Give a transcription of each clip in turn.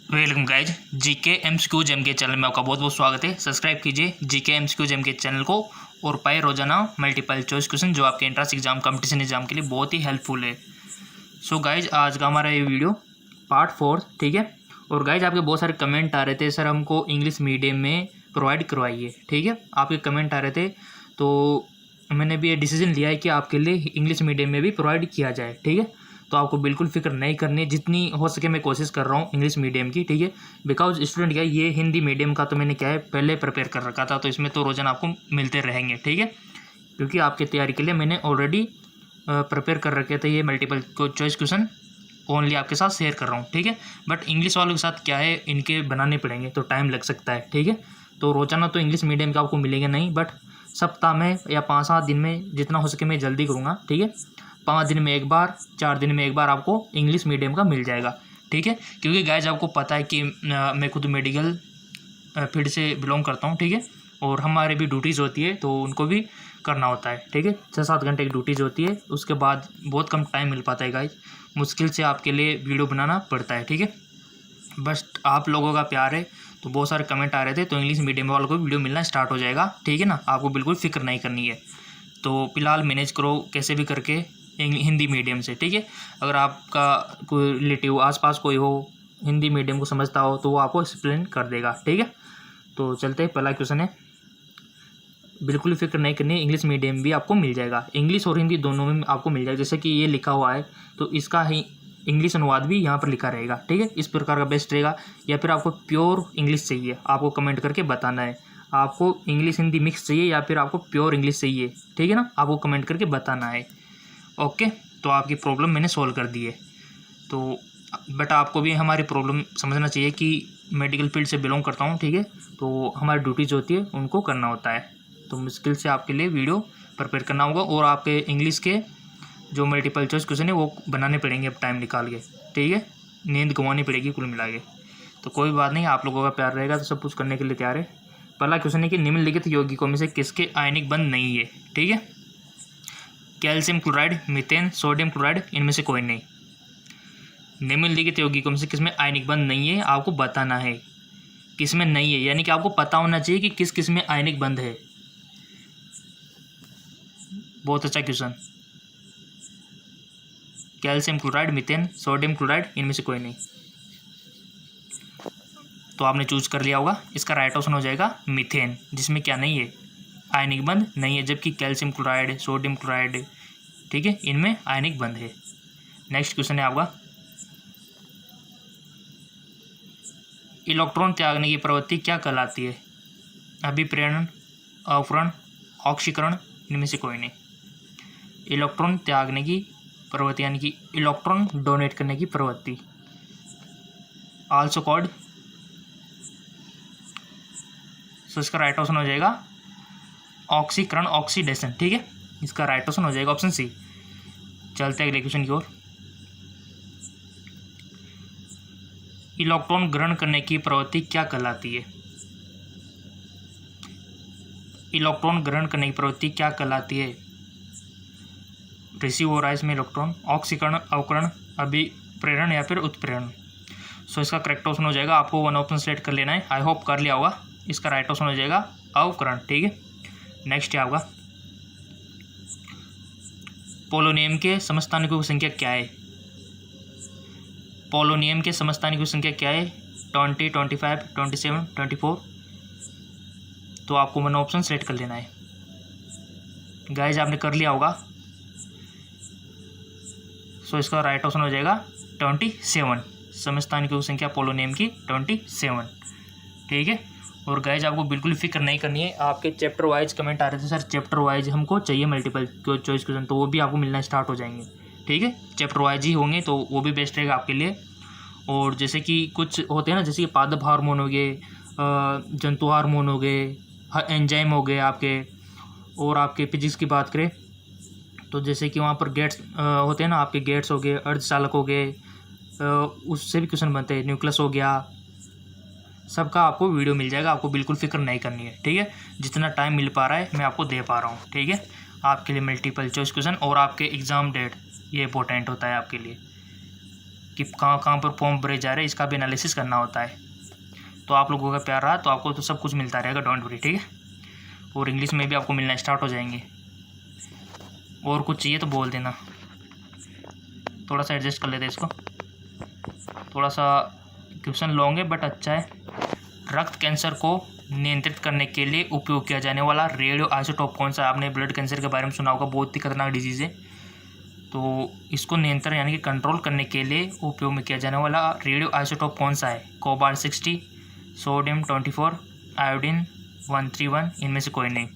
Welcome guys. GK MCQ gem के channel में आपका बहुत बहुत स्वागत है। सब्सक्राइब कीजिए जीके एमसीक्यू जेम के चैनल को और पाए रोजाना मल्टीपल चॉइस क्वेश्चन जो आपके एंट्रेंस एग्जाम कंपटीशन एग्जाम के लिए बहुत ही हेल्पफुल है। सो गाइज आज का हमारा ये वीडियो पार्ट 4, ठीक है। और गाइज आपके बहुत सारे कमेंट आ रहे थे, सर हमको इंग्लिश मीडियम में प्रोवाइड करवाइए, ठीक है। आपके कमेंट आ रहे थे तो मैंने भी ये डिसीजन लिया है कि आपके लिए इंग्लिश मीडियम में भी प्रोवाइड किया जाए, ठीक है। तो आपको बिल्कुल फिक्र नहीं करनी है, जितनी हो सके मैं कोशिश कर रहा हूँ इंग्लिश मीडियम की, ठीक है। बिकॉज स्टूडेंट क्या है, ये हिंदी मीडियम का तो मैंने क्या है पहले प्रिपेयर कर रखा था, तो इसमें तो रोजाना आपको मिलते रहेंगे, ठीक है। क्योंकि आपकी तैयारी के लिए मैंने ऑलरेडी प्रिपेयर कर रखे थे ये मल्टीपल चॉइस क्वेश्चन, ओनली आपके साथ शेयर कर रहा हूँ, ठीक है। बट इंग्लिश वालों के साथ क्या है, इनके बनाने पड़ेंगे तो टाइम लग सकता है, ठीक है। तो रोजाना तो इंग्लिश मीडियम का आपको मिलेंगे नहीं, बट सप्ताह में या 5-7 दिन में जितना हो सके मैं जल्दी करूँगा, ठीक है। 5 दिन में एक बार, 4 दिन में एक बार आपको इंग्लिश मीडियम का मिल जाएगा, ठीक है। क्योंकि गाइज आपको पता है कि मैं खुद मेडिकल फील्ड से बिलोंग करता हूँ, ठीक है। और हमारे भी ड्यूटीज़ होती है तो उनको भी करना होता है, ठीक है। 6-7 घंटे की ड्यूटीज़ होती है, उसके बाद बहुत कम टाइम मिल पाता है गाइज, मुश्किल से आपके लिए वीडियो बनाना पड़ता है, ठीक है। बस आप लोगों का प्यार है तो बहुत सारे कमेंट आ रहे थे, तो इंग्लिश मीडियम वालों को वीडियो मिलना स्टार्ट हो जाएगा, ठीक है ना। आपको बिल्कुल फिक्र नहीं करनी है। तो फिलहाल मैनेज करो कैसे भी करके हिंदी मीडियम से, ठीक है। अगर आपका कोई रिलेटिव आसपास कोई हो हिंदी मीडियम को समझता हो तो वो आपको एक्सप्लेन कर देगा, ठीक है। तो चलते हैं, पहला क्वेश्चन है, बिल्कुल फिक्र नहीं करनी है, इंग्लिश मीडियम भी आपको मिल जाएगा, इंग्लिश और हिंदी दोनों में आपको मिल जाएगा। जैसे कि ये लिखा हुआ है तो इसका ही इंग्लिश अनुवाद भी यहाँ पर लिखा रहेगा, ठीक है। इस प्रकार का बेस्ट रहेगा। या फिर आपको प्योर इंग्लिश चाहिए, आपको कमेंट करके बताना है, आपको इंग्लिश हिंदी मिक्स चाहिए या फिर आपको प्योर इंग्लिश चाहिए, ठीक है ना। आपको कमेंट करके बताना है, ओके। तो आपकी प्रॉब्लम मैंने सॉल्व कर दी है। तो बट आपको भी हमारी प्रॉब्लम समझना चाहिए कि मेडिकल फील्ड से बिलोंग करता हूँ, ठीक है। तो हमारी ड्यूटी जो होती है उनको करना होता है, तो मुश्किल से आपके लिए वीडियो प्रिपेयर करना होगा। और आपके इंग्लिश के जो मल्टीपल चॉइस क्वेश्चन है वो बनाने पड़ेंगे अब टाइम निकाल के, ठीक है। नींद गंवानी पड़ेगी कुल मिला के, तो कोई बात नहीं, आप लोगों का प्यार रहेगा तो सब कुछ करने के लिए तैयार है। पहला क्वेश्चन है कि निम्नलिखित यौगिकों में से किसके आयनिक बंध नहीं है, ठीक है। Calcium chloride, methane, sodium chloride, इनमें से कोई नहीं। निम्नलिखित यौगिकों में से किसमें आयनिक बंध नहीं है, आपको बताना है किसमें नहीं है, यानी कि आपको पता होना चाहिए कि किस किस में आयनिक बंध है। बहुत अच्छा question. Calcium chloride, methane, sodium chloride, इनमें से कोई नहीं। तो आपने चूज कर लिया होगा, इसका राइट ऑप्शन हो जाएगा मीथेन, जिसमें क्या नहीं है, आयनिक बंध नहीं है। जबकि कैल्शियम क्लोराइड, सोडियम क्लोराइड, ठीक है, इनमें आयनिक बंध है। नेक्स्ट क्वेश्चन है आपका, इलेक्ट्रॉन त्यागने की प्रवृत्ति क्या कहलाती है, अभिप्रेरण, अवकरण, ऑक्सीकरण, इनमें से कोई नहीं। इलेक्ट्रॉन त्यागने की प्रवृत्ति यानी कि इलेक्ट्रॉन डोनेट करने की प्रवृत्ति, आल्सो कॉल्ड, सो इसका राइट ऑप्शन हो जाएगा ऑक्सीकरण, ऑक्सीडेशन, ठीक है। इसका राइट ऑप्शन हो जाएगा ऑप्शन सी। चलते हैं अगले क्वेश्चन की ओर। इलेक्ट्रॉन ग्रहण करने की प्रवृत्ति क्या कहलाती है, इलेक्ट्रॉन ग्रहण करने की प्रवृत्ति क्या कहलाती है। रिसीव हो रहा है इसमें इलेक्ट्रॉन, ऑक्सीकरण, अवकरण, अभिप्रेरण या फिर उत्प्रेरण। सो इसका करेक्ट ऑप्शन हो जाएगा, आपको वन ऑप्शन सेलेक्ट कर लेना है, आई होप कर लिया होगा। इसका राइट ऑप्शन हो जाएगा अवकरण, ठीक है। नेक्स्ट है आपका, पोलोनियम के समस्थानिकों की संख्या क्या है, पोलोनियम के समस्थानिकों की संख्या क्या है, 20, 25, 27, 24। तो आपको वन ऑप्शन सेलेक्ट कर लेना है। गाइज आपने कर लिया होगा, सो इसका राइट ऑप्शन हो जाएगा 27, समस्थानिकों की संख्या पोलोनियम की 27, ठीक है। और गाइज आपको बिल्कुल फिक्र नहीं करनी है, आपके चैप्टर वाइज कमेंट आ रहे थे, सर चैप्टर वाइज हमको चाहिए मल्टीपल चॉइस क्वेश्चन, तो वो भी आपको मिलना स्टार्ट हो जाएंगे, ठीक है। चैप्टर वाइज ही होंगे तो वो भी बेस्ट रहेगा आपके लिए। और जैसे कि कुछ होते हैं ना, जैसे कि पादप हार्मोन हो गए, जंतु हार्मोन हो गए, एंजाइम हो गए आपके, और आपके फिजिक्स की बात करें तो जैसे कि वहाँ पर गेट्स होते हैं ना, आपके गेट्स हो गए, अर्धचालक हो गए, उससे भी क्वेश्चन बनते हैं, न्यूक्लियस हो गया, सबका आपको वीडियो मिल जाएगा, आपको बिल्कुल फिक्र नहीं करनी है, ठीक है। जितना टाइम मिल पा रहा है मैं आपको दे पा रहा हूँ, ठीक है। आपके लिए मल्टीपल चॉइस क्वेश्चन और आपके एग्ज़ाम डेट ये इंपॉर्टेंट होता है आपके लिए, कि कहाँ कहाँ पर फॉर्म भरे जा रहे हैं, इसका भी एनालिसिस करना होता है। तो आप लोगों का प्यार रहा तो आपको तो सब कुछ मिलता रहेगा, डोंट वरी, ठीक है। और इंग्लिश में भी आपको मिलना स्टार्ट हो जाएंगे। और कुछ चाहिए तो बोल देना। थोड़ा सा एडजस्ट कर लेते हैं इसको, थोड़ा सा क्वेश्चन लॉन्ग है बट अच्छा है। रक्त कैंसर को नियंत्रित करने के लिए उपयोग किया जाने वाला रेडियो आइसोटोप कौन सा है? आपने ब्लड कैंसर के बारे में सुना होगा, बहुत ही खतरनाक डिजीज़ है। तो इसको नियंत्रण यानी कि कंट्रोल करने के लिए उपयोग में किया जाने वाला रेडियो आइसोटोप कौन सा है? कोबाल्ट 60, सोडियम 24, आयोडीन 131, इनमें से कोई नहीं।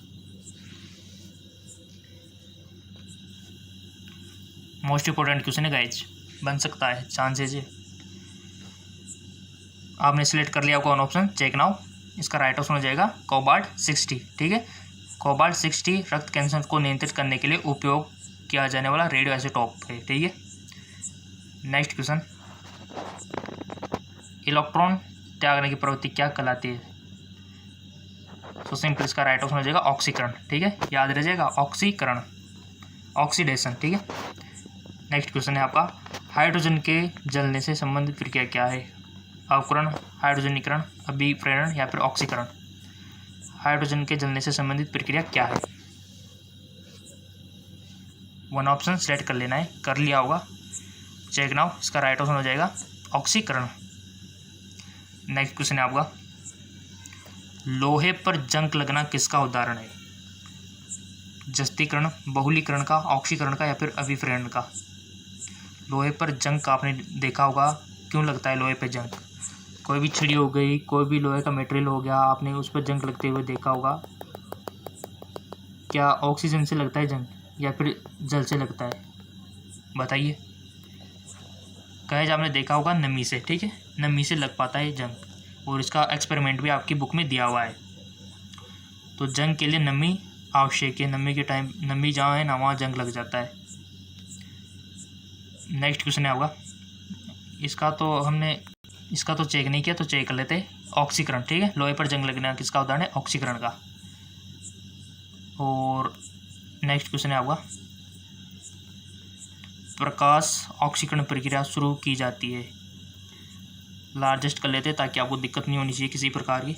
मोस्ट इंपॉर्टेंट क्वेश्चन है गाइज, बन सकता है, चांसेज है। आपने सिलेक्ट कर लिया कौन ऑप्शन, चेक नाउ। इसका राइट ऑप्शन हो जाएगा कोबाल्ट 60, ठीक है। कोबाल्ट 60 रक्त कैंसर को नियंत्रित करने के लिए उपयोग किया जाने वाला रेडियो आइसोटोप है, ठीक है। नेक्स्ट क्वेश्चन, इलेक्ट्रॉन त्यागने की प्रवृत्ति क्या कहलाती है? तो सिंपल इसका राइट ऑप्शन हो जाएगा ऑक्सीकरण, ठीक है, याद रह जाएगा, ऑक्सीकरण, ऑक्सीडेशन, ठीक है। नेक्स्ट क्वेश्चन है आपका, हाइड्रोजन के जलने से संबंधित प्रक्रिया क्या है? अवकरण, हाइड्रोजनीकरण, अभिप्रेरण या फिर ऑक्सीकरण। हाइड्रोजन के जलने से संबंधित प्रक्रिया क्या है? वन ऑप्शन सेलेक्ट कर लेना है, कर लिया होगा, चेक नाउ। इसका राइट ऑप्शन हो जाएगा ऑक्सीकरण। नेक्स्ट क्वेश्चन है आपका, लोहे पर जंग लगना किसका उदाहरण है? जस्तीकरण, बहुलीकरण का, ऑक्सीकरण का या फिर अभिप्रेरण का। लोहे पर जंग का आपने देखा होगा, क्यों लगता है लोहे पर जंग? कोई भी छिड़ी हो गई, कोई भी लोहे का मटेरियल हो गया, आपने उस पर जंग लगते हुए देखा होगा। क्या ऑक्सीजन से लगता है जंग या फिर जल से लगता है? बताइए। गाइस आपने देखा होगा नमी से, ठीक है, नमी से लग पाता है जंग, और इसका एक्सपेरिमेंट भी आपकी बुक में दिया हुआ है। तो जंग के लिए नमी आवश्यक है, नमी के टाइम नमी जहाँ है ना वहाँ जंग लग जाता है। नेक्स्ट क्वेश्चन है आपका, इसका तो चेक नहीं किया, तो चेक कर लेते हैं। ऑक्सीकरण, ठीक है, लोहे पर जंग लगना किसका उदाहरण है? ऑक्सीकरण का। और नेक्स्ट क्वेश्चन है आपका, प्रकाश ऑक्सीकरण प्रक्रिया शुरू की जाती है। लार्जेस्ट कर लेते हैं ताकि आपको दिक्कत नहीं होनी चाहिए किसी प्रकार की।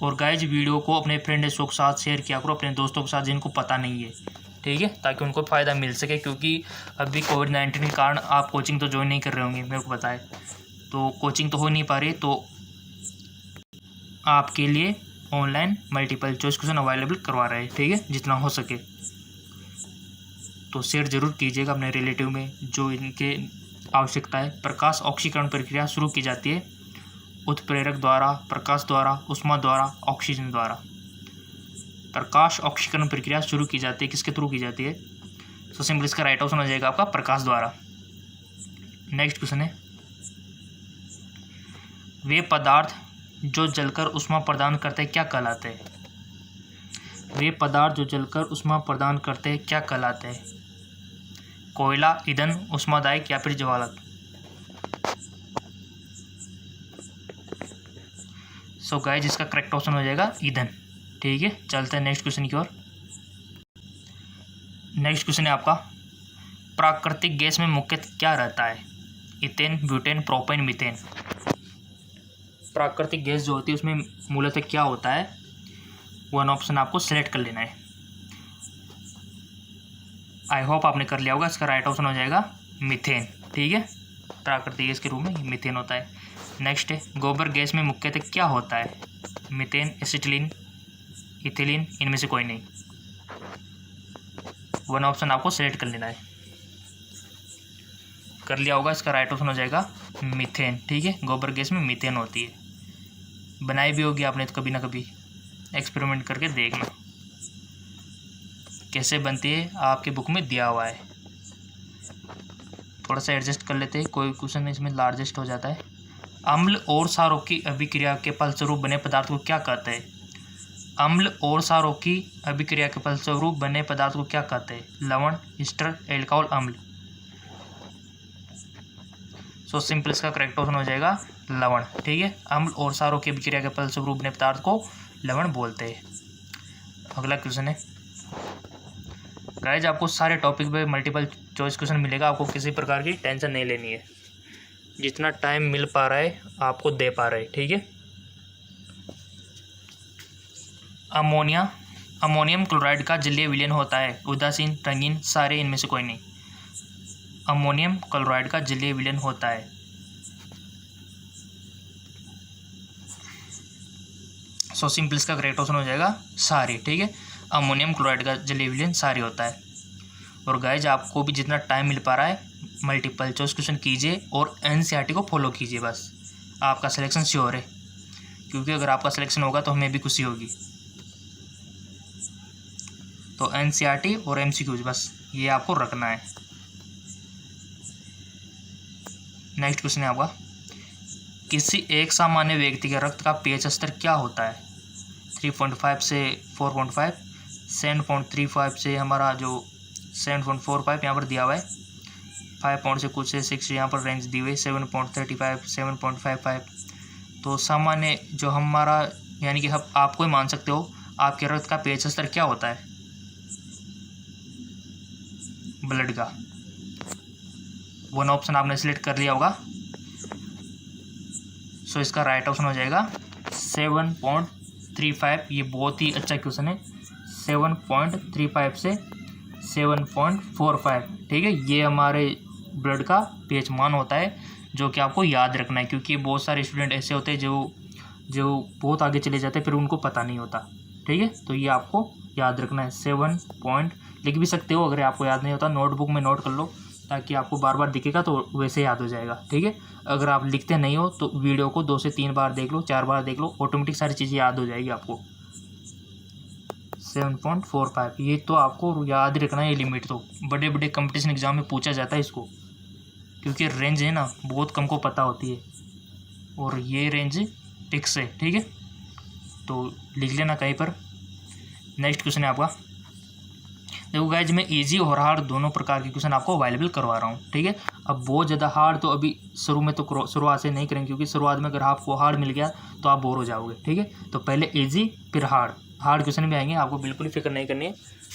और गाइज वीडियो को अपने फ्रेंड्स के साथ शेयर किया करो, अपने दोस्तों के साथ जिनको पता नहीं है, ठीक है, ताकि उनको फ़ायदा मिल सके। क्योंकि अभी कोविड-19 के कारण आप कोचिंग तो ज्वाइन नहीं कर रहे होंगे, मेरे को पता है, तो कोचिंग तो हो नहीं पा रही, तो आपके लिए online multiple choice question available करवा रहे हैं, ठीक है, जितना हो सके। तो शेयर जरूर कीजिएगा अपने रिलेटिव में जो इनके आवश्यकता है। प्रकाश ऑक्सीकरण प्रक्रिया शुरू की जाती है उत्प्रेरक द्वारा, प्रकाश द्वारा, ऊष्मा द्वारा, ऑक्सीजन द्वारा। प्रकाश ऑक्सीकरण प्रक्रिया शुरू की जाती है, किसके थ्रू की जाती है? तो सिंपल इसका राइट ऑप्शन हो जाएगा आपका प्रकाश द्वारा। नेक्स्ट क्वेश्चन है, वे पदार्थ जो जलकर ऊष्मा प्रदान करते हैं क्या कहलाते हैं? वे पदार्थ जो जलकर ऊष्मा प्रदान करते हैं क्या कहलाते हैं? कोयला, ईंधन, ऊष्मादायक या फिर ज्वालक। सो गाइस इसका करेक्ट ऑप्शन हो जाएगा ईंधन, ठीक है। चलते हैं नेक्स्ट क्वेश्चन की ओर। नेक्स्ट क्वेश्चन है आपका, प्राकृतिक गैस में मुख्यतः क्या रहता है? Ethane, butane, propane, methane. प्राकृतिक गैस जो होती है उसमें मूलतः क्या होता है? वन ऑप्शन आपको सेलेक्ट कर लेना है। आई होप आपने कर लिया होगा। इसका राइट ऑप्शन हो जाएगा मीथेन, ठीक है, प्राकृतिक गैस के रूप में मीथेन होता है। नेक्स्ट है, गोबर गैस में मुख्यतः क्या होता है? मीथेन, एसिटिलीन, इथिलीन, इनमें से कोई नहीं। वन ऑप्शन आपको सेलेक्ट कर लेना है। कर लिया होगा। इसका राइट ऑप्शन हो जाएगा मीथेन, ठीक है, गोबर गैस में मीथेन होती है। बनाई भी होगी आपने तो कभी ना कभी, एक्सपेरिमेंट करके देखना कैसे बनती है, आपके बुक में दिया हुआ है। थोड़ा सा एडजस्ट कर लेते हैं, कोई क्वेश्चन इसमें लार्जेस्ट हो जाता है। अम्ल और क्षारों की अभिक्रिया के फलस्वरूप बने पदार्थ को क्या कहते हैं? अम्ल और क्षारों की अभिक्रिया के फलस्वरूप बने पदार्थ को क्या कहते हैं? लवण, ईस्टर, एल्कोहल, अम्ल। सो सिंपल इसका करेक्ट ऑप्शन हो जाएगा लवण, ठीक है। अम्ल और क्षारों की अभिक्रिया के फलस्वरूप बने पदार्थ को लवण बोलते हैं। अगला क्वेश्चन है, गाइज आपको सारे टॉपिक पे मल्टीपल चॉइस क्वेश्चन मिलेगा, आपको किसी प्रकार की टेंशन नहीं लेनी है। जितना टाइम मिल पा रहा है आपको दे पा रहे हैं, ठीक है। अमोनियम क्लोराइड का जलीय विलयन होता है, उदासीन, रंगीन, सारे, इनमें से कोई नहीं। अमोनियम क्लोराइड का जलीय विलयन होता है। सो सिंपल इसका करेक्ट ऑप्शन हो जाएगा सारे, ठीक है। अमोनियम क्लोराइड का जलीय विलयन सारे होता है। और गाइज आपको भी जितना टाइम मिल पा रहा है मल्टीपल चॉइस क्वेश्चन कीजिए और एनसीईआरटी को फॉलो कीजिए, बस आपका सिलेक्शन श्योर है। क्योंकि अगर आपका सिलेक्शन होगा तो हमें भी खुशी होगी। तो एनसीईआरटी और एमसीक्यूज बस ये आपको रखना है। नेक्स्ट क्वेश्चन है आपका, किसी एक सामान्य व्यक्ति के रक्त का पीएच स्तर क्या होता है? 3.5 से 4.5, 7.35 से हमारा जो 7.45 यहाँ पर दिया हुआ है, 5 से कुछ से 6 यहाँ पर रेंज दी हुई है, 7.35, 7.55। तो सामान्य जो हमारा यानी कि आपको ही मान सकते हो आपके रक्त का पीएच स्तर क्या होता है ब्लड का। वन ऑप्शन आपने सिलेक्ट कर लिया होगा। सो इसका राइट ऑप्शन हो जाएगा 7.35। ये बहुत ही अच्छा क्वेश्चन है। 7.35 से 7.45, ठीक है। ये हमारे ब्लड का पीएच मान होता है, जो कि आपको याद रखना है। क्योंकि बहुत सारे स्टूडेंट ऐसे होते हैं जो बहुत आगे चले जाते हैं, फिर उनको पता नहीं होता, ठीक है। तो ये आपको याद रखना है। 7 लिख भी सकते हो, अगर आपको याद नहीं होता नोटबुक में नोट कर लो, ताकि आपको बार बार दिखेगा तो वैसे याद हो जाएगा, ठीक है। अगर आप लिखते नहीं हो तो वीडियो को 2 से 3 बार देख लो, 4 बार देख लो, ऑटोमेटिक सारी चीज़ें याद हो जाएगी आपको। 7.45 ये तो आपको याद ही रखना है। ये लिमिट तो बड़े बड़े कंपटीशन एग्जाम में पूछा जाता है इसको, क्योंकि रेंज है ना बहुत कम को पता होती है, और ये रेंज फिक्स है, ठीक है। तो लिख लेना कहीं पर। नेक्स्ट क्वेश्चन है आपका, देखो गाइज मैं इजी और हार्ड दोनों प्रकार के क्वेश्चन आपको अवेलेबल करवा रहा हूँ, ठीक है। अब बहुत ज़्यादा हार्ड तो अभी शुरू में तो शुरुआत से नहीं करेंगे, क्योंकि शुरुआत में अगर आपको हार्ड मिल गया तो आप बोर हो जाओगे, ठीक है। तो पहले इजी फिर हार्ड क्वेश्चन भी आएंगे, आपको बिल्कुल ही फिक्र नहीं करनी है।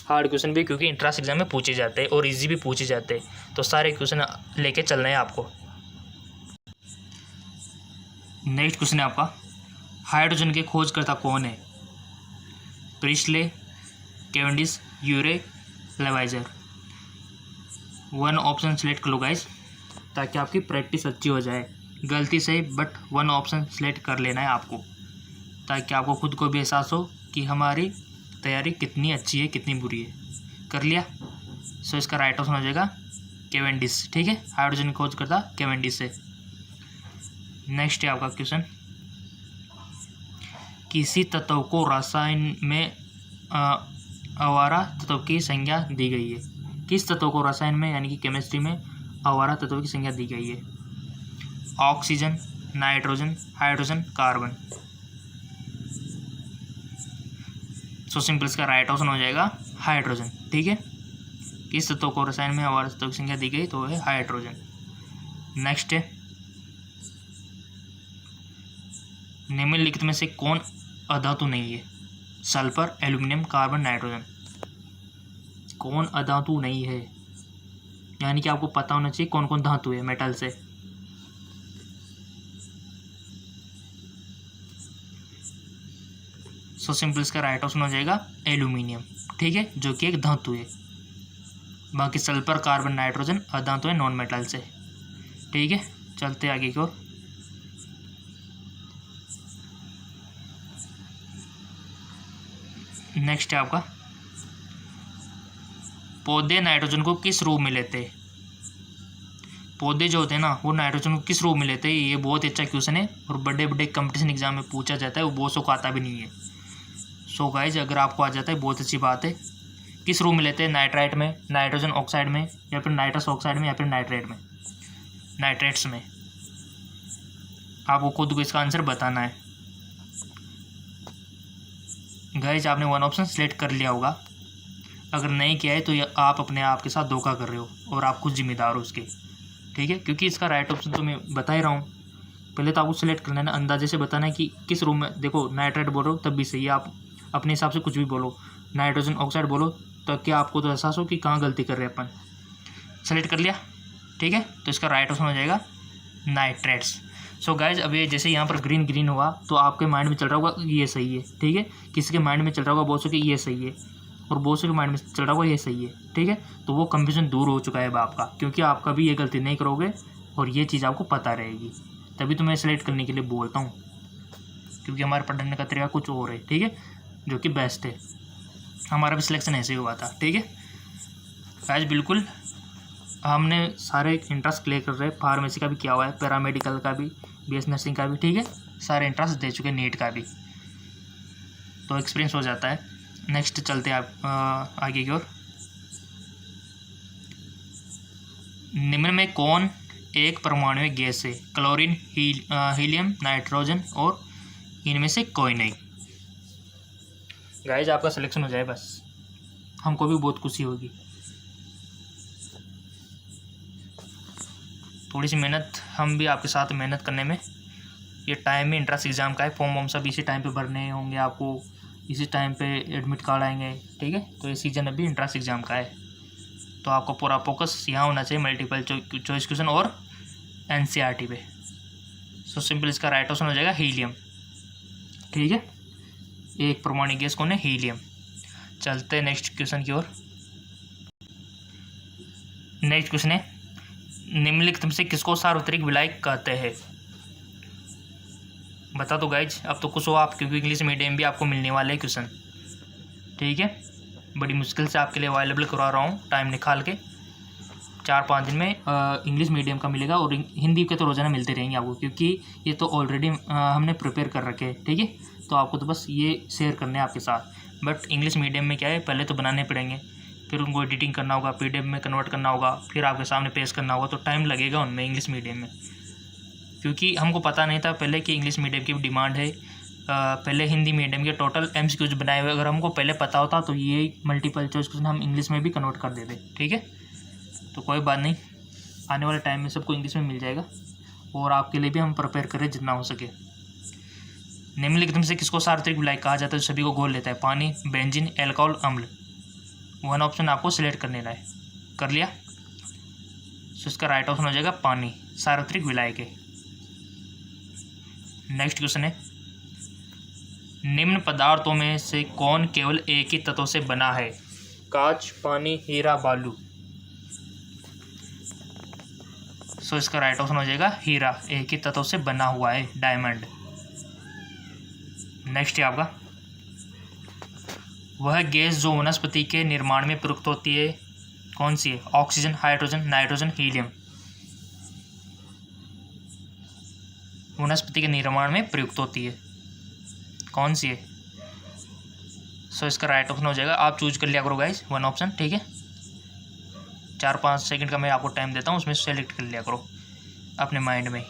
हार्ड क्वेश्चन भी क्योंकि इंट्रांस एग्जाम में पूछे जाते हैं और इजी भी पूछे जाते हैं, तो सारे क्वेश्चन लेके चलना है आपको। नेक्स्ट क्वेश्चन है आपका, हाइड्रोजन के खोजकर्ता कौन है? प्रिस्ले, कैवेंडिश, यूरे, लेवाइजर। वन ऑप्शन सेलेक्ट कर लो गाइज, ताकि आपकी प्रैक्टिस अच्छी हो जाए। गलती से बट वन ऑप्शन सेलेक्ट कर लेना है आपको, ताकि आपको खुद को भी एहसास हो कि हमारी तैयारी कितनी अच्छी है कितनी बुरी है। कर लिया? सो इसका राइट ऑप्शन हो जाएगा कैवेंडिश, ठीक है। हाइड्रोजन खोज करता कैवेंडिश से। नेक्स्ट है आपका क्वेश्चन, किसी तत्व को रसायन में आवारा तत्व की संज्ञा दी गई है? किस तत्व को रसायन में यानी कि केमिस्ट्री में आवारा तत्व की संज्ञा दी गई है? Oxygen, nitrogen, hydrogen, carbon. So simple इसका राइट ऑप्शन हो जाएगा हाइड्रोजन, ठीक है। किस तत्व को रसायन में आवारा तत्व की संज्ञा दी गई तो है हाइड्रोजन। नेक्स्ट है, निम्नलिखित में से कौन अधातु नहीं है? Sulphur, aluminium, carbon, nitrogen. कौन अधातु नहीं है यानी कि आपको पता होना चाहिए कौन कौन धातु है मेटल से। सो सिंपल इसका राइट ऑप्शन हो जाएगा एल्यूमिनियम, ठीक है, जो कि एक धातु है। बाकी सल्फर, कार्बन, नाइट्रोजन अधातु है नॉन मेटल से, ठीक है। चलते आगे की ओर। नेक्स्ट है आपका, पौधे नाइट्रोजन को किस रूप में लेते हैं? पौधे जो होते हैं ना वो नाइट्रोजन को किस रूप में लेते हैं? ये बहुत अच्छा क्वेश्चन है और बड़े बड़े कंपटीशन एग्जाम में पूछा जाता है, वो बहुत सौ को आता भी नहीं है। सो गाइज अगर आपको आ जाता है बहुत अच्छी बात है। किस रूप में लेते हैं? नाइट्राइट में, नाइट्रोजन ऑक्साइड में, या फिर नाइट्रस ऑक्साइड में, या फिर नाइट्रेट में, नाइट्रेट्स में। आपको खुद को इसका आंसर बताना है। गाइज आपने वन ऑप्शन सेलेक्ट कर लिया होगा, अगर नहीं किया है तो ये आप अपने आप के साथ धोखा कर रहे हो और आप खुद जिम्मेदार हो उसके, ठीक है। क्योंकि इसका राइट ऑप्शन तो मैं बता ही रहा हूँ। पहले तो आपको सेलेक्ट करना है ना, अंदाजे से बताना है कि किस रूम में। देखो नाइट्रेट बोल रहे हो तब भी सही है, आप अपने हिसाब से कुछ भी बोलो। नाइट्रोजन ऑक्साइड बोलो ताकि आपको तो एहसास हो कि कहाँ गलती कर रहे हैं अपन। सेलेक्ट कर लिया, ठीक है। तो इसका राइट ऑप्शन हो जाएगा नाइट्रेट्स। सो गाइज अब ये जैसे यहाँ पर ग्रीन ग्रीन हुआ तो आपके माइंड में चल रहा होगा ये सही है, ठीक है। किसी के माइंड में चल रहा होगा बहुत से कि ये सही है, और बहुत से के माइंड में चल रहा होगा ये सही है, ठीक है। तो वो कंफ्यूजन दूर हो चुका है अब आपका, क्योंकि आप कभी ये गलती नहीं करोगे और ये चीज़ आपको पता रहेगी। तभी तो मैं सेलेक्ट करने के लिए बोलता हूँ, क्योंकि हमारे पढ़ने का तरीका कुछ और है, ठीक है, जो कि बेस्ट है। हमारा भी सिलेक्शन ऐसे ही हुआ था, ठीक है गाइज। बिल्कुल हमने सारे इंट्रेंस क्लियर कर रहे हैं, फार्मेसी का भी किया हुआ है, पैरामेडिकल का भी, बीएस नर्सिंग का भी, ठीक है। सारे इंट्रेंस दे चुके हैं, नीट का भी, तो एक्सपीरियंस हो जाता है। नेक्स्ट चलते हैं आप आगे की ओर। निम्न में कौन एक परमाणु गैस है? क्लोरीन, हीलियम, नाइट्रोजन और इनमें से कोई नहीं। गाइज आपका सिलेक्शन हो जाए बस, हमको भी बहुत खुशी होगी। थोड़ी सी मेहनत, हम भी आपके साथ मेहनत करने में। ये टाइम में इंट्रेंस एग्ज़ाम का है, फॉर्म वॉर्म सब इसी टाइम पे भरने होंगे आपको, इसी टाइम पे एडमिट कार्ड आएंगे, ठीक है। तो ये सीजन अभी इंट्रेंस एग्ज़ाम का है, तो आपको पूरा फोकस यहाँ होना चाहिए मल्टीपल चॉइस क्वेश्चन और एनसीईआरटी पे। सो सिंपल इसका राइट ऑप्शन हो जाएगा हीलियम, ठीक है। एक परमाणु गैस कौन है? हीलियम। चलते हैं नेक्स्ट क्वेश्चन की ओर। नेक्स्ट क्वेश्चन है, निम्नलिखित में से किसको सार्वत्रिक विलायक कहते हैं? बता दो गाइज, अब तो कुछ हो आप, क्योंकि इंग्लिश मीडियम भी आपको मिलने वाले हैं क्वेश्चन, ठीक है। बड़ी मुश्किल से आपके लिए अवेलेबल करवा रहा हूँ, टाइम निकाल के। 4-5 दिन में इंग्लिश मीडियम का मिलेगा, और हिंदी के तो रोज़ाना मिलते रहेंगे आपको, क्योंकि ये तो ऑलरेडी हमने प्रिपेयर कर रखे हैं, ठीक है। तो आपको तो बस ये शेयर करने हैं आपके साथ। बट इंग्लिश मीडियम में क्या है, पहले तो बनाने पड़ेंगे, फिर उनको एडिटिंग करना होगा, पीडीएफ में कन्वर्ट करना होगा, फिर आपके सामने पेश करना होगा, तो टाइम लगेगा उनमें इंग्लिश मीडियम में। क्योंकि हमको पता नहीं था पहले कि इंग्लिश मीडियम की डिमांड है, पहले हिंदी मीडियम के टोटल एमसीक्यूज बनाए हुए, अगर हमको पहले पता होता तो ये मल्टीपल चॉइस क्वेश्चन हम इंग्लिश में भी कन्वर्ट कर देते, ठीक है। तो कोई बात नहीं, आने वाले टाइम में सबको इंग्लिश में मिल जाएगा, और आपके लिए भी हम प्रिपेयर करें जितना हो सके। निम्नलिखित में से किसको सार्वत्रिक विलायक कहा जाता है? सभी को घोल लेता है, पानी, बेंजीन, एल्कोहल, अम्ल। वन ऑप्शन आपको सिलेक्ट करने है, कर लिया। तो इसका राइट ऑप्शन हो जाएगा पानी, सार्वत्रिक विलायक है। नेक्स्ट क्वेश्चन है, निम्न पदार्थों में से कौन केवल एक ही तत्व से बना है? कांच, पानी, हीरा, बालू। सो इसका राइट ऑप्शन हो जाएगा हीरा, एक ही तत्व से बना हुआ है, डायमंड। नेक्स्ट है आपका, वह गैस जो वनस्पति के निर्माण में प्रयुक्त होती है कौन सी है? Oxygen, hydrogen, nitrogen, helium. वनस्पति के निर्माण में प्रयुक्त होती है, कौन सी है? सो इसका राइट ऑप्शन हो जाएगा, आप चूज कर लिया करो गाइस वन ऑप्शन, ठीक है। 4-5 सेकंड का मैं आपको टाइम देता हूँ, उसमें सेलेक्ट कर लिया करो अपने माइंड में।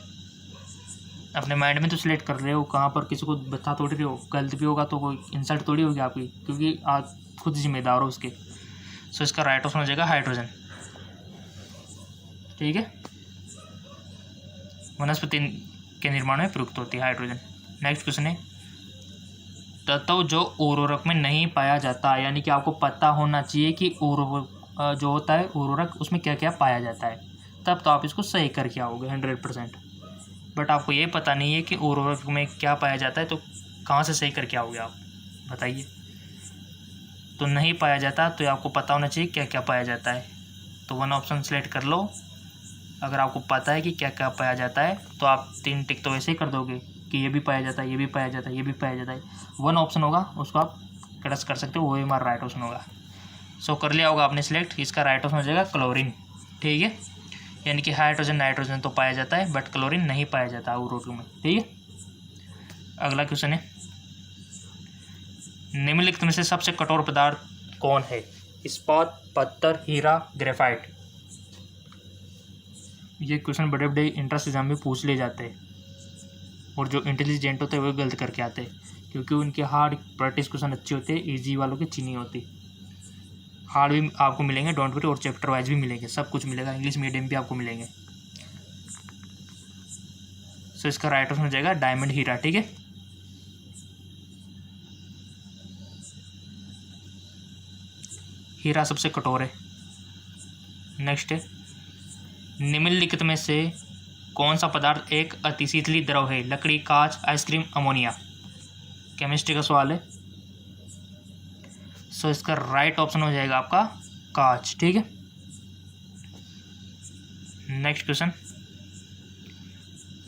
अपने माइंड में तो सिलेक्ट कर रहे हो, कहाँ पर किसी को बता थोड़ी रहे हो, गलत भी होगा तो कोई इंसल्ट थोड़ी होगी आपकी, क्योंकि आप खुद जिम्मेदार हो उसके। सो इसका राइट ऑप्शन हो जाएगा हाइड्रोजन, ठीक है। वनस्पति के निर्माण में प्रयुक्त होती है हाइड्रोजन। नेक्स्ट क्वेश्चन है, तत्व जो उर्वरक में नहीं पाया जाता, यानी कि आपको पता होना चाहिए कि उर्वरक जो होता है उर्वरक, उसमें क्या क्या पाया जाता है, तब तो आप इसको सही करके आओगे 100%। बट आपको ये पता नहीं है कि उर्वरक में क्या पाया जाता है, तो कहाँ से सही करके आओगे आप, बताइए। तो नहीं पाया जाता तो आपको पता होना चाहिए क्या क्या पाया जाता है, तो वन ऑप्शन सेलेक्ट कर लो। अगर आपको पता है कि क्या क्या पाया जाता है तो आप 3 टिक तो वैसे ही कर दोगे कि ये भी पाया जाता है, ये भी पाया जाता है, ये भी पाया जाता है। वन ऑप्शन होगा उसको आप क्रश कर सकते हो, वही हमारा राइट ऑप्शन होगा। सो कर लिया होगा आपने सिलेक्ट, इसका राइट ऑप्शन हो जाएगा क्लोरीन, ठीक है। यानी कि हाइड्रोजन, नाइट्रोजन तो पाया जाता है, बट क्लोरीन नहीं पाया जाता उर्वरक में, ठीक है। अगला क्वेश्चन है, निम्नलिखित में से सबसे कठोर पदार्थ कौन है? इस्पात, पत्थर, हीरा, ग्रेफाइट। ये क्वेश्चन बड़े बड़े इंट्रेंस एग्जाम में पूछ ले जाते हैं, और जो इंटेलिजेंट होते हैं वो गलत करके आते हैं, क्योंकि उनके हार्ड प्रैक्टिस क्वेश्चन अच्छे होते हैं, इजी वालों की चीनी होती। हार्ड भी आपको मिलेंगे, डोंट वरी, और चैप्टर वाइज भी मिलेंगे, सब कुछ मिलेगा, इंग्लिश मीडियम भी आपको मिलेंगे। सो इसका राइट ऑप्शन हो जाएगा डायमंड, हीरा, ठीक है। हीरा सबसे कठोर है। नेक्स्ट है, निम्नलिखित में से कौन सा पदार्थ एक अतिशीतली द्रव है? लकड़ी, कांच, आइसक्रीम, अमोनिया। केमिस्ट्री का सवाल है। सो इसका राइट ऑप्शन हो जाएगा आपका कांच। ठीक है। नेक्स्ट क्वेश्चन,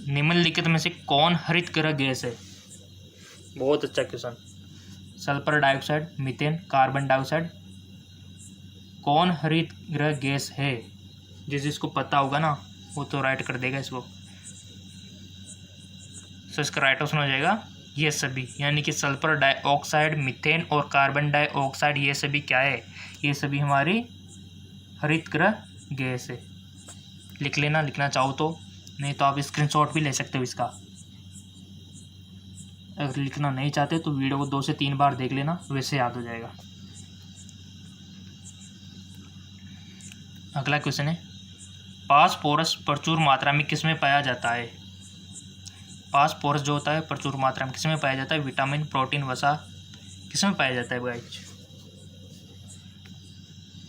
निम्नलिखित में से कौन हरित गृह गैस है? बहुत अच्छा question. Sulphur dioxide, methane, carbon dioxide. कौन हरित गृह गैस है? जिसको पता होगा ना वो तो राइट कर देगा इसको। सो इसका राइट ऑप्शन हो जाएगा ये सभी, यानी कि सल्फर डाइऑक्साइड, मीथेन और कार्बन डाइऑक्साइड, ये सभी क्या है? ये सभी हमारी हरित गृह गैस है। लिख लेना, लिखना चाहो तो, नहीं तो आप स्क्रीनशॉट भी ले सकते हो इसका। अगर लिखना नहीं चाहते तो वीडियो को 2 से 3 बार देख लेना, वैसे याद हो जाएगा। अगला क्वेश्चन है, फास्फोरस प्रचुर मात्रा में किस में पाया जाता है? फास्फोरस जो होता है प्रचुर मात्रा में किस में पाया जाता है? विटामिन, प्रोटीन, वसा, किस में पाया जाता है गाइस?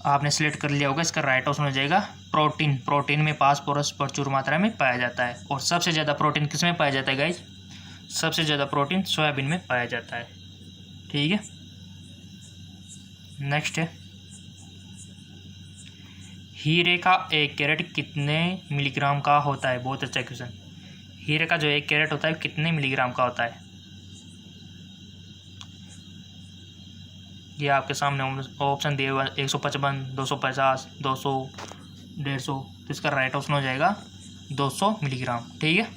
आपने सिलेक्ट कर लिया होगा। इसका राइट ऑप्शन हो जाएगा प्रोटीन। प्रोटीन में फास्फोरस प्रचुर मात्रा में पाया जाता है। और सबसे ज़्यादा प्रोटीन किस में पाया जाता है गाइस? सबसे ज़्यादा प्रोटीन सोयाबीन में पाया जाता है। ठीक है। नेक्स्ट है, हीरे का 1 कैरेट कितने मिलीग्राम का होता है? बहुत अच्छा क्वेश्चन। हीरे का जो 1 कैरेट होता है कितने मिलीग्राम का होता है? ये आपके सामने ऑप्शन दिए हुआ 155, 250, 200, 150। तो इसका राइट ऑप्शन हो जाएगा 200 मिलीग्राम। ठीक है।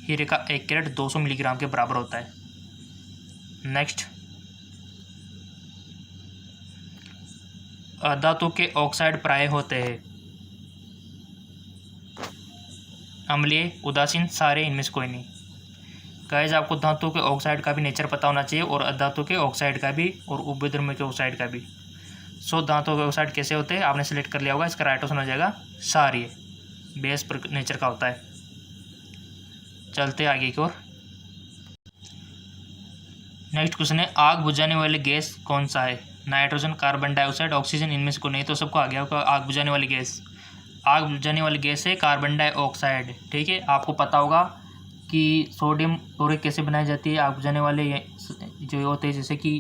हीरे का 1 कैरेट 200 मिलीग्राम के बराबर होता है। नेक्स्ट, धातु के ऑक्साइड प्राय होते हैं अम्लीय, उदासीन, सारे, इनमें से कोई नहीं। गाइस आपको धातु के ऑक्साइड का भी नेचर पता होना चाहिए और अधातु के ऑक्साइड का भी और उभयधर्मी के ऑक्साइड का भी। सो धातु के ऑक्साइड कैसे होते हैं आपने सेलेक्ट कर लिया होगा। इसका राइट ऑप्शन हो जाएगा सारे, बेस पर नेचर का होता है। चलते आगे की ओर। नेक्स्ट क्वेश्चन है, आग बुझाने वाली गैस कौन सा है? नाइट्रोजन, कार्बन डाइऑक्साइड, ऑक्सीजन, इनमें से कोई नहीं। तो सबको आ गया होगा आग बुझाने वाली गैस। आग बुझाने वाली गैस है कार्बन डाइऑक्साइड। ठीक है। आपको पता होगा कि सोडियम क्लोराइड कैसे बनाई जाती है। आग बुझाने वाले जो होते हैं, जैसे कि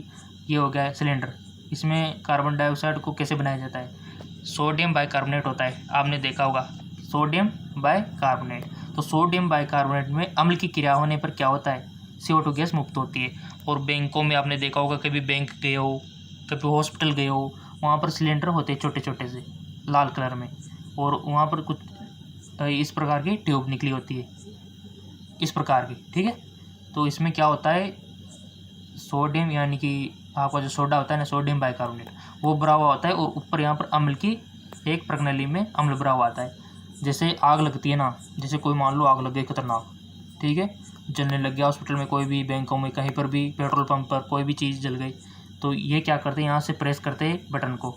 ये हो गया सिलेंडर, इसमें कार्बन डाइऑक्साइड को कैसे बनाया जाता है? सोडियम बाइकार्बोनेट होता है। आपने देखा होगा सोडियम बाइकार्बोनेट। तो सोडियम बाइकार्बोनेट में अम्ल की क्रिया होने पर क्या होता है? CO2 गैस मुक्त होती है। और बैंकों में आपने देखा होगा, कभी बैंक गए हो, कभी हॉस्पिटल गए हो, वहाँ पर सिलेंडर होते हैं छोटे छोटे से लाल कलर में, और वहाँ पर कुछ इस प्रकार की ट्यूब निकली होती है, इस प्रकार की। ठीक है। तो इसमें क्या होता है, सोडियम यानी कि आपका जो सोडा होता है ना, सोडियम बाइकार्बोनेट, वो भरा हुआ होता है और ऊपर यहाँ पर अम्ल की एक प्रणाली में अम्ल भरा हुआ आता है। जैसे आग लगती है ना, जैसे कोई मान लो आग लग गई खतरनाक, ठीक है, जलने लग गया हॉस्पिटल में, कोई भी बैंकों में, कहीं पर भी, पेट्रोल पंप पर कोई भी चीज़ जल गई, तो ये क्या करते हैं, यहाँ से प्रेस करते हैं बटन को,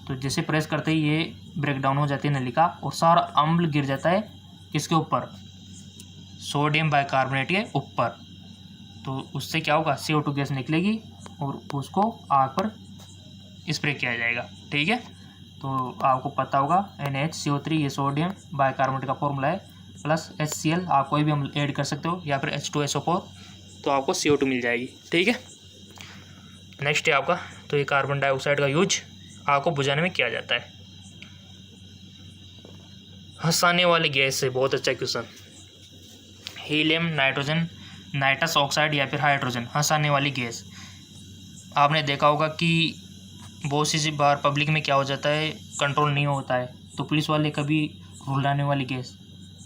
तो जैसे प्रेस करते ही ये ब्रेक डाउन हो जाती है नलिका और सारा अम्ल गिर जाता है किसके ऊपर? सोडियम बाइकार्बोनेट के ऊपर। तो उससे क्या होगा, CO2 गैस निकलेगी और उसको आग पर स्प्रे किया जाएगा। ठीक है। तो आपको पता होगा NaHCO3 ये सोडियम बाइकार्बोनेट का फॉर्मूला है, प्लस HCl आप कोई भी अम्ल ऐड कर सकते हो, या फिर H2SO4, तो आपको CO2 मिल जाएगी। ठीक है। नेक्स्ट है आपका, तो ये कार्बन डाइऑक्साइड का यूज आग को बुझाने में किया जाता है। हंसाने वाली गैस है, बहुत अच्छा question. Helium, nitrogen, nitrous oxide या फिर हाइड्रोजन, हंसाने वाली गैस। आपने देखा होगा कि बहुत सी बार पब्लिक में क्या हो जाता है, कंट्रोल नहीं होता है, तो पुलिस वाले कभी रुलाने वाली गैस,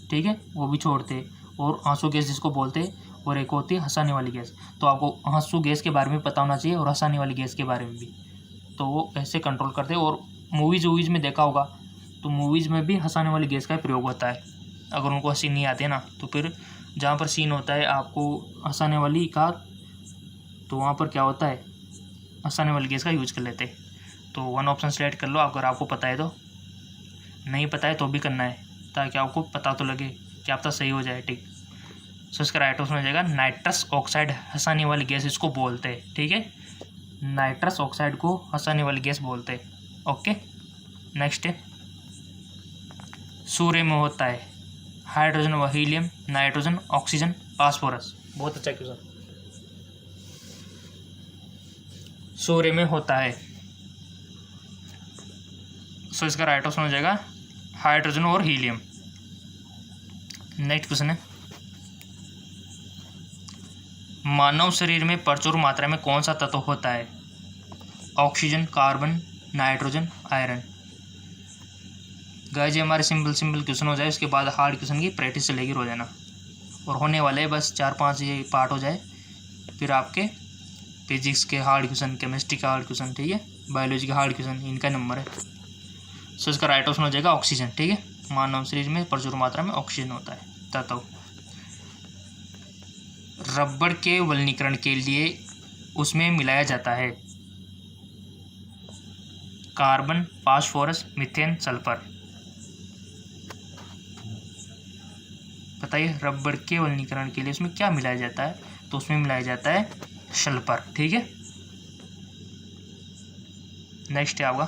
ठीक है, वो भी छोड़ते हैं, और आंसू गैस जिसको बोलते हैं, और एक होती है हंसाने वाली गैस। तो आपको आंसू गैस के बारे में पता होना चाहिए और हंसाने वाली गैस के बारे में भी, तो वो ऐसे कंट्रोल करते हैं। और मूवीज़ में देखा होगा, तो मूवीज़ में भी हंसाने वाली गैस का प्रयोग होता है। अगर उनको हंसी नहीं आती है ना, तो फिर जहाँ पर सीन होता है आपको हंसाने वाली का, तो वहाँ पर क्या होता है, हंसाने वाली गैस का यूज कर लेते हैं। तो 1 ऑप्शन सेलेक्ट कर लो अगर आपको पता है। तो नहीं पता है तो भी करना है, ताकि आपको पता तो लगे, क्या पता सही हो जाए। ठीक। सो इसका राइट ऑप्शन हो जाएगा नाइट्रस ऑक्साइड, हंसाने वाली गैस इसको बोलते हैं। ठीक है। नाइट्रस ऑक्साइड को हंसाने वाली गैस बोलते हैं। ओके। नेक्स्ट है, सूर्य में होता है हाइड्रोजन व हीलियम, नाइट्रोजन, ऑक्सीजन, फास्फोरस। बहुत अच्छा क्वेश्चन। सूर्य में होता है, सो इसका राइट ऑप्शन हो जाएगा हाइड्रोजन और हीलियम। नेक्स्ट क्वेश्चन है, मानव शरीर में प्रचुर मात्रा में कौन सा तत्व होता है? Oxygen, carbon, nitrogen, iron. Guys ये हमारे सिंपल क्वेश्चन हो जाए, उसके बाद हार्ड क्वेश्चन की प्रैक्टिस चलेगी रोजाना, और होने वाले बस 4-5 ये पार्ट हो जाए, फिर आपके फिजिक्स के हार्ड क्वेश्चन, केमिस्ट्री का हार्ड क्वेश्चन, ठीक है, बायोलॉजी का हार्ड क्वेश्चन, इनका नंबर है। सो इसका राइट ऑप्शन हो जाएगा ऑक्सीजन, ठीक है। मानव शरीर में प्रचुर मात्रा में ऑक्सीजन होता है तत्व। रबड़ के वल्नीकरण के लिए उसमें मिलाया जाता है कार्बन, फास्फोरस, मीथेन, सल्फर। बताइए, रबड़ के वल्नीकरण के लिए उसमें क्या मिलाया जाता है? तो उसमें मिलाया जाता है सल्फर, ठीक है। नेक्स्ट है आपका,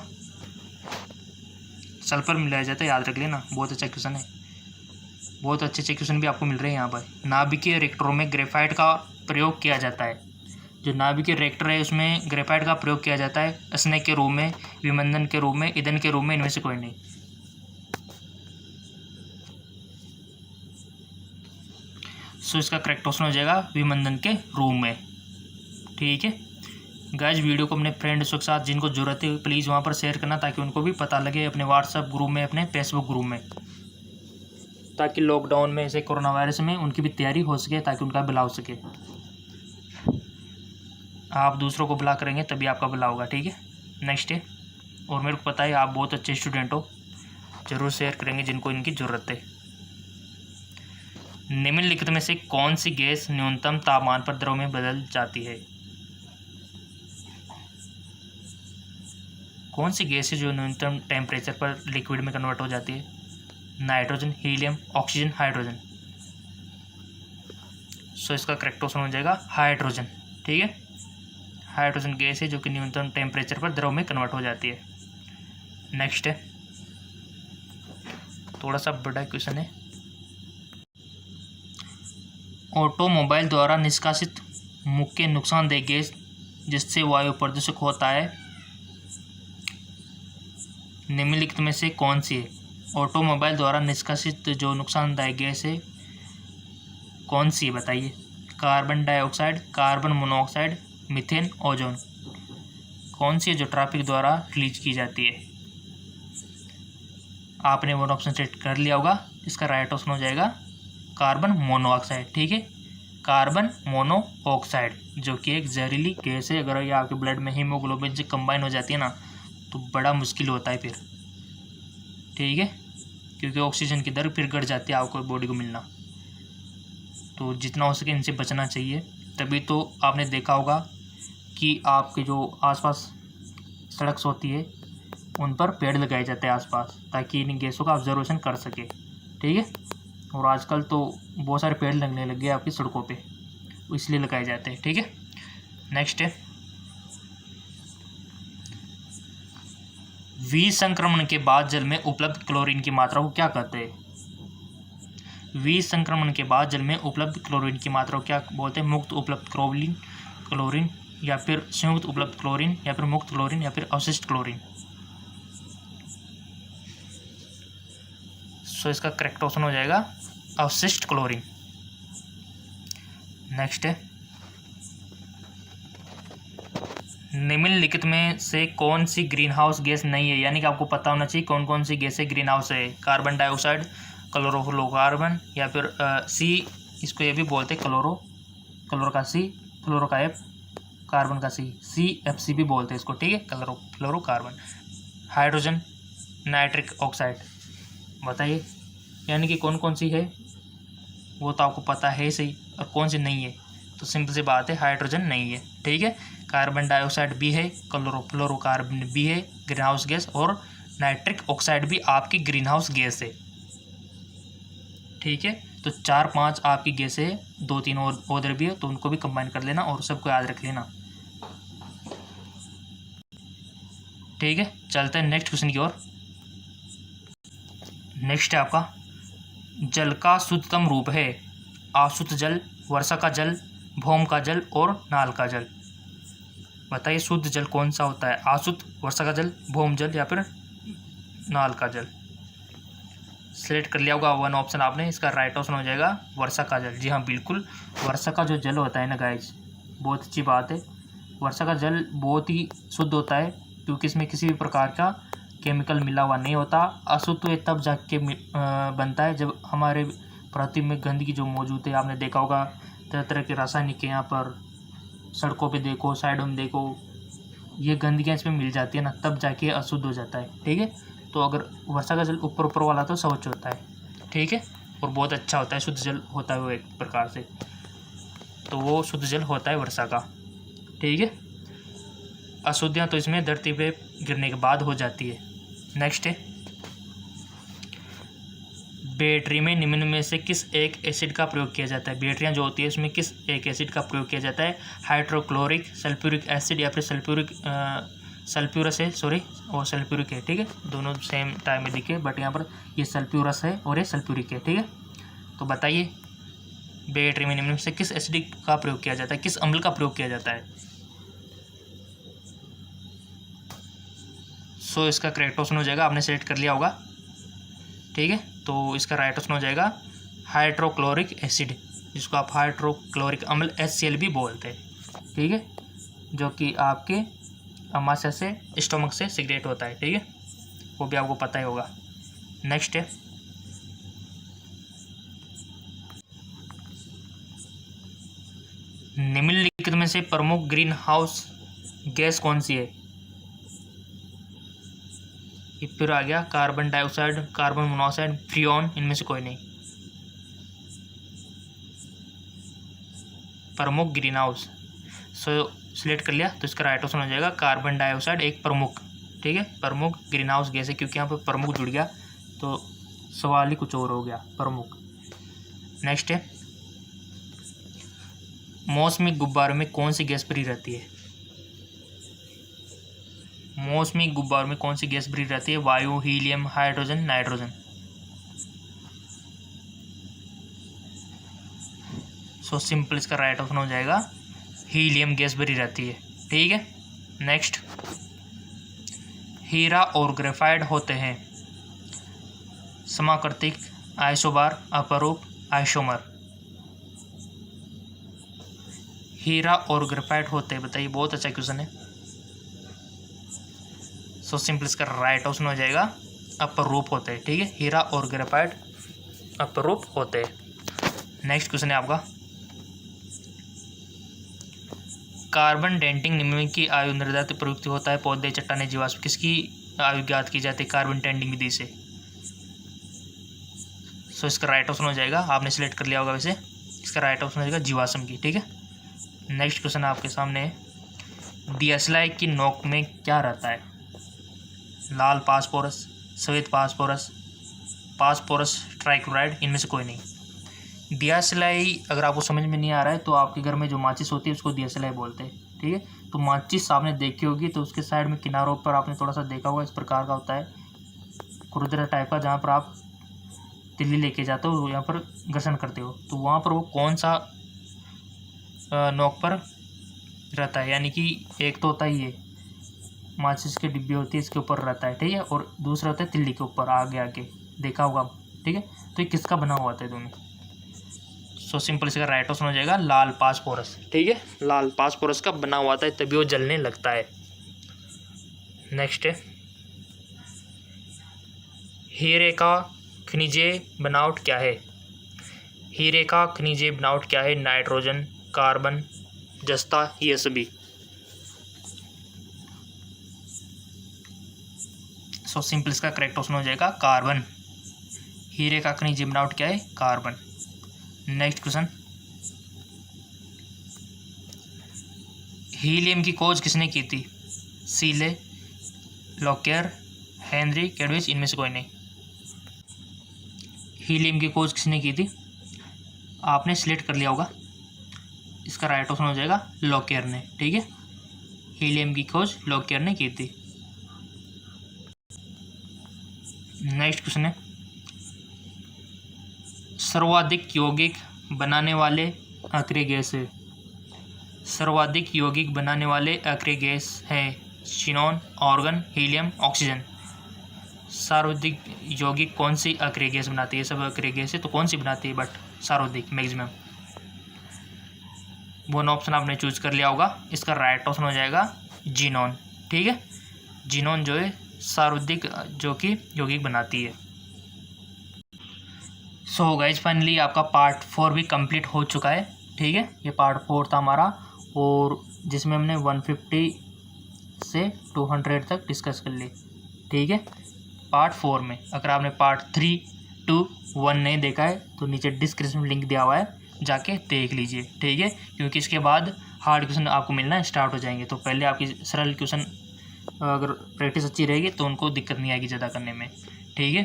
सल्फर मिलाया जाता है, याद रख लेना, बहुत अच्छा क्वेश्चन है। बहुत अच्छे अच्छे क्वेश्चन भी आपको मिल रहे हैं यहाँ पर। नाभिकीय रिएक्टरों में ग्रेफाइट का प्रयोग किया जाता है। जो नाभिकीय रिएक्टर है उसमें ग्रेफाइट का प्रयोग किया जाता है स्नेक के रूप में, विमंदन के रूप में, ईंधन के रूप में, इनमें से कोई नहीं। सो इसका करेक्ट ऑप्शन हो जाएगा विमंदन के रूप में, ठीक है। गाइज वीडियो को अपने फ्रेंड्स के साथ जिनको जरूरत है प्लीज़ वहाँ पर शेयर करना, ताकि उनको भी पता लगे, अपने व्हाट्सएप ग्रुप में, अपने फेसबुक ग्रुप में, ताकि लॉकडाउन में, ऐसे कोरोना वायरस में उनकी भी तैयारी हो सके, ताकि उनका भला हो सके। आप दूसरों को भला करेंगे तभी आपका भला होगा, ठीक है। नेक्स्ट है, और मेरे को पता है आप बहुत अच्छे स्टूडेंट हो, जरूर शेयर करेंगे जिनको इनकी ज़रूरत है। निम्नलिखित में से कौन सी गैस न्यूनतम तापमान पर द्रव में बदल जाती है? कौन सी गैस है जो न्यूनतम टेम्परेचर पर लिक्विड में कन्वर्ट हो जाती है? Nitrogen, helium, oxygen, hydrogen. So इसका करेक्ट ऑप्शन हो जाएगा हाइड्रोजन, ठीक है। हाइड्रोजन गैस है जो कि न्यूनतम टेम्परेचर पर द्रव में कन्वर्ट हो जाती है। नेक्स्ट है, थोड़ा सा बड़ा क्वेश्चन है, ऑटोमोबाइल द्वारा निष्कासित मुख्य नुकसानदेह गैस जिससे वायु प्रदूषक होता है, निम्नलिखित में से कौन सी है? ऑटोमोबाइल द्वारा निष्कासित जो नुकसानदायक गैस है कौन सी है, बताइए। Carbon dioxide, carbon monoxide, methane, ozone. कौन सी है जो ट्रैफिक द्वारा रिलीज की जाती है? आपने वन ऑप्शन सेट कर लिया होगा, इसका राइट ऑप्शन हो जाएगा कार्बन मोनोऑक्साइड, ठीक है। कार्बन मोनोऑक्साइड जो कि एक जहरीली गैस है, अगर ये आपके ब्लड में हीमोग्लोबिन से कंबाइन हो जाती है ना, तो बड़ा मुश्किल होता है फिर, ठीक है, क्योंकि ऑक्सीजन की दर फिर घट जाती है आपको बॉडी को मिलना। तो जितना हो सके इनसे बचना चाहिए। तभी तो आपने देखा होगा कि आपके जो आसपास सड़क होती है उन पर पेड़ लगाए जाते हैं आसपास, ताकि इन गैसों का ऑब्जर्वेशन कर सके, ठीक है। और आजकल तो बहुत सारे पेड़ लगने लग गए आपकी सड़कों पे, इसलिए लगाए जाते हैं, ठीक है। नेक्स्ट है, विसंक्रमण के बाद जल में उपलब्ध क्लोरीन की मात्रा को क्या कहते हैं? विसंक्रमण के बाद जल में उपलब्ध क्लोरीन की मात्रा को क्या बोलते हैं? मुक्त उपलब्ध क्लोरीन, या फिर संयुक्त उपलब्ध क्लोरीन, या फिर मुक्त क्लोरीन, या फिर अवशिष्ट क्लोरीन। सो इसका करेक्ट ऑप्शन हो जाएगा अवशिष्ट क्लोरीन। नेक्स्ट है, निम्नलिखित में से कौन सी ग्रीन हाउस गैस नहीं है? यानी कि आपको पता होना चाहिए कौन कौन सी गैसें ग्रीन हाउस है। कार्बन डाइऑक्साइड, क्लोरोफ्लोरोकार्बन, या फिर सी, इसको ये भी बोलते हैं क्लोरो का सी, फ्लोरो का एफ, कार्बन का CFC भी बोलते हैं इसको, ठीक है, क्लोरोफ्लोरोकार्बन। Hydrogen, nitric oxide. बताइए, यानी कि कौन कौन सी है, वो तो आपको पता है सही, और कौन सी नहीं है? तो सिंपल सी बात है, हाइड्रोजन नहीं है, ठीक है। कार्बन डाइऑक्साइड भी है, क्लोरोफ्लोरोकार्बन भी है ग्रीन हाउस गैस, और नाइट्रिक ऑक्साइड भी आपकी ग्रीन हाउस गैस है, ठीक है। तो 4-5 आपकी गैस है, 2-3 और उधर भी है, तो उनको भी कंबाइन कर लेना और सबको याद रख लेना। ठीक है, चलते हैं नेक्स्ट क्वेश्चन की ओर। नेक्स्ट है आपका, जल का शुद्धतम रूप है आसुत जल, वर्षा का जल, भौम का जल और नाल का जल। बताइए शुद्ध जल कौन सा होता है, आसुत, वर्षा का जल, भौम जल या फिर नाल का जल। सेलेक्ट कर लिया होगा वन ऑप्शन आपने, इसका राइट ऑप्शन हो जाएगा वर्षा का जल। जी हाँ बिल्कुल, वर्षा का जो जल होता है ना गाइस, बहुत अच्छी बात है, वर्षा का जल बहुत ही शुद्ध होता है क्योंकि इसमें किसी भी प्रकार का केमिकल मिला हुआ नहीं होता। अशुद्ध तो ये तब जाके बनता है जब हमारे पृथ्वी में गंदगी जो मौजूद है, आपने देखा होगा तरह तरह के रासायनिक यहाँ पर सड़कों पे देखो, साइडों में देखो, ये गंदगियाँ इसमें मिल जाती है ना, तब जाके अशुद्ध हो जाता है। ठीक है, तो अगर वर्षा का जल ऊपर ऊपर वाला तो स्वच्छ होता है, ठीक है, और बहुत अच्छा होता है, शुद्ध जल होता है वो एक प्रकार से, तो वो शुद्ध जल होता है वर्षा का। ठीक है, अशुद्धियाँ तो इसमें धरती पे गिरने के बाद हो जाती है। नेक्स्ट है, बैटरी में निम्न में से किस एक एसिड का प्रयोग किया जाता है। बैटरियाँ जो होती है उसमें किस एक एसिड का प्रयोग किया जाता है, हाइड्रोक्लोरिक, सल्फ्यूरिक एसिड या फिर सल्फ्यूरस है, सॉरी और सल्फ्यूरिक है। ठीक है, दोनों सेम टाइम में दिखे बट यहाँ पर ये सल्फ्यूरस है और ये सल्फ्यूरिक है। ठीक है, तो बताइए बैटरी में निम्न में से किस एसिड का प्रयोग किया जाता है, किस अम्ल का प्रयोग किया जाता है। सो इसका करेक्ट ऑप्शन हो जाएगा, आपने सेलेक्ट कर लिया होगा। ठीक है, तो इसका राइट ऑप्शन हो जाएगा हाइड्रोक्लोरिक एसिड, जिसको आप हाइड्रोक्लोरिक अम्ल HCl भी बोलते हैं। ठीक है, जो कि आपके अमाशय से, स्टोमक से सिगरेट होता है। ठीक है, वो भी आपको पता ही होगा। नेक्स्ट है, निम्नलिखित में से प्रमुख ग्रीन हाउस गैस कौन सी है। फिर आ गया carbon dioxide, carbon monoxide, Freon, इनमें से कोई नहीं। प्रमुख ग्रीन हाउस, सो सिलेक्ट कर लिया, तो इसका राइट ऑप्शन हो जाएगा कार्बन डाइऑक्साइड एक प्रमुख। ठीक है, प्रमुख ग्रीन हाउस गैस है, क्योंकि यहाँ पर प्रमुख जुड़ गया तो सवाल ही कुछ और हो गया, प्रमुख। नेक्स्ट है, मौसमी गुब्बारों में कौन सी गैस भरी रहती है। मौसमी गुब्बारों में कौन सी गैस भरी रहती है, वायु, helium, hydrogen, nitrogen. So simple इसका राइट ऑप्शन हो जाएगा हीलियम गैस भरी रहती है। ठीक है, नेक्स्ट, हीरा और ग्रेफाइट होते हैं समाकृतिक, आइसोबार, अपरूप, आइसोमर। हीरा और ग्रेफाइट होते हैं, बताइए, बहुत अच्छा क्वेश्चन है। सो सिंपल इसका राइट ऑप्शन हो जाएगा अपरूप होते हैं। ठीक है, हीरा और ग्रेफाइट अपरूप होते हैं। नेक्स्ट क्वेश्चन है आपका, कार्बन डेटिंग निम्न की आयु निर्धारित प्रयुक्त होता है, पौधे, चट्टानें, जीवाश्म, किसकी आयु ज्ञात की जाती है कार्बन डेटिंग विधि से। सो इसका राइट ऑप्शन हो जाएगा, आपने सिलेक्ट कर लिया होगा वैसे, इसका राइट ऑप्शन हो जाएगा जीवाश्म की। ठीक है, नेक्स्ट क्वेश्चन आपके सामने है, दियासलाई की नोक में क्या रहता है, लाल फास्फोरस, सफ़ेद फास्फोरस, फास्फोरस ट्राइक्लोराइड, इनमें से कोई नहीं। दियासलाई अगर आपको समझ में नहीं आ रहा है तो आपके घर में जो माचिस होती है उसको दियासलाई बोलते हैं। ठीक है, तो माचिस आपने देखी होगी तो उसके साइड में किनारों पर आपने थोड़ा सा देखा होगा, इस प्रकार का होता है खुरदरा टाइप का, जहाँ पर आप तिल्ली लेके जाते हो, यहाँ पर घर्षण करते हो, तो वहाँ पर वो कौन सा नोक पर रहता है, यानी कि एक तो होता है ये माचिस की डिब्बी होती है इसके ऊपर रहता है। ठीक है, और दूसरा होता है तिल्ली के ऊपर आगे आगे, देखा होगा। ठीक है, तो ये किसका बना हुआ था दोनों। सो सिंपल इसका राइट ऑप्शन हो जाएगा लाल फास्फोरस। ठीक है, लाल फास्फोरस का बना हुआ था, तभी वो जलने लगता है। नेक्स्ट है, हीरे का खनिजीय बनावट क्या है। हीरे का खनिजीय बनावट क्या है, नाइट्रोजन, कार्बन, जस्ता, ये सभी। सो सिंपल इसका करेक्ट ऑप्शन हो जाएगा कार्बन। हीरे का खनिजीय बनावट क्या है, कार्बन। नेक्स्ट क्वेश्चन, हीलियम की खोज किसने की थी, सीले, लॉकेर, हेनरी, कैडविच, इनमें से कोई नहीं। हीलियम की खोज किसने की थी, आपने सिलेक्ट कर लिया होगा, इसका राइट ऑप्शन हो जाएगा लॉकेर ने। ठीक है, हीलियम की खोज लॉकेर ने की थी। नेक्स्ट क्वेश्चन है, सर्वाधिक यौगिक बनाने वाले अक्रिय गैस है। सर्वाधिक यौगिक बनाने वाले अक्रिय गैस है ज़ीनॉन, आर्गन, हीलियम, ऑक्सीजन। सर्वाधिक यौगिक कौन सी अक्रिय गैस बनाती है? सब अक्रिय गैस है तो कौन सी बनाती है, बट सर्वाधिक मैक्सिमम। वन ऑप्शन आपने चूज कर लिया होगा, इसका राइट ऑप्शन हो जाएगा ज़ीनॉन। ठीक है, ज़ीनॉन जो है सर्वाधिक जो कि यौगिक बनाती है। सो गाइज फाइनली आपका पार्ट 4 भी कंप्लीट हो चुका है। ठीक है, ये पार्ट 4 था हमारा, और जिसमें हमने 150 से 200 तक डिस्कस कर ली। ठीक है, पार्ट 4 में अगर आपने पार्ट 3, 2, 1 नहीं देखा है तो नीचे डिस्क्रिप्शन में लिंक दिया हुआ है, जाके देख लीजिए। ठीक है, क्योंकि इसके बाद हार्ड क्वेश्चन आपको मिलना स्टार्ट हो जाएंगे, तो पहले आपकी सरल क्वेश्चन अगर प्रैक्टिस अच्छी रहेगी तो उनको दिक्कत नहीं आएगी ज़्यादा करने में। ठीक है,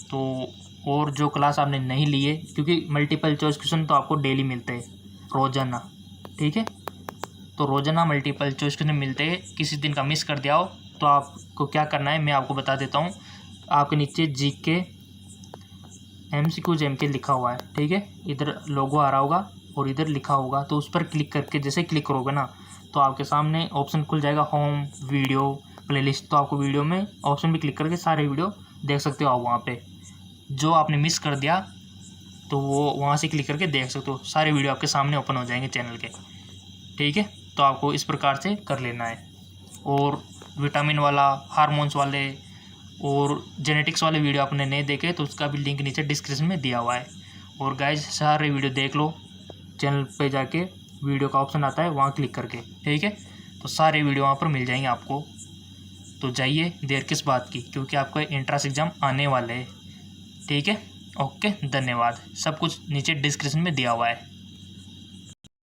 तो और जो क्लास आपने नहीं ली है, क्योंकि मल्टीपल चॉइस क्वेश्चन तो आपको डेली मिलते हैं रोज़ाना। ठीक है, तो रोज़ाना मल्टीपल चॉइस क्वेश्चन मिलते हैं। किसी दिन का मिस कर दिया हो तो आपको क्या करना है मैं आपको बता देता हूँ। आपके नीचे जीके MCQ JMK लिखा हुआ है। ठीक है, इधर लोगो आ रहा होगा और इधर लिखा होगा, तो उस पर क्लिक करके जैसे क्लिक करोगे ना तो आपके सामने ऑप्शन खुल जाएगा होम, वीडियो, प्लेलिस्ट। तो आपको वीडियो में ऑप्शन भी क्लिक करके सारे वीडियो देख सकते हो आप वहाँ पे। जो आपने मिस कर दिया तो वो वहाँ से क्लिक करके देख सकते हो, सारे वीडियो आपके सामने ओपन हो जाएंगे चैनल के। ठीक है, तो आपको इस प्रकार से कर लेना है। और विटामिन वाला, हार्मोन्स वाले और जेनेटिक्स वाले वीडियो आपने नहीं देखे तो उसका भी लिंक नीचे डिस्क्रिप्शन में दिया हुआ है। और गाइज सारे वीडियो देख लो, चैनल पे जाके वीडियो का ऑप्शन आता है वहाँ क्लिक करके। ठीक है, तो सारे वीडियो वहाँ पर मिल जाएंगे आपको। तो जाइए, देर किस बात की, क्योंकि आपका एंट्रेंस एग्ज़ाम आने वाले हैं। ठीक है, ओके, धन्यवाद। सब कुछ नीचे डिस्क्रिप्शन में दिया हुआ है।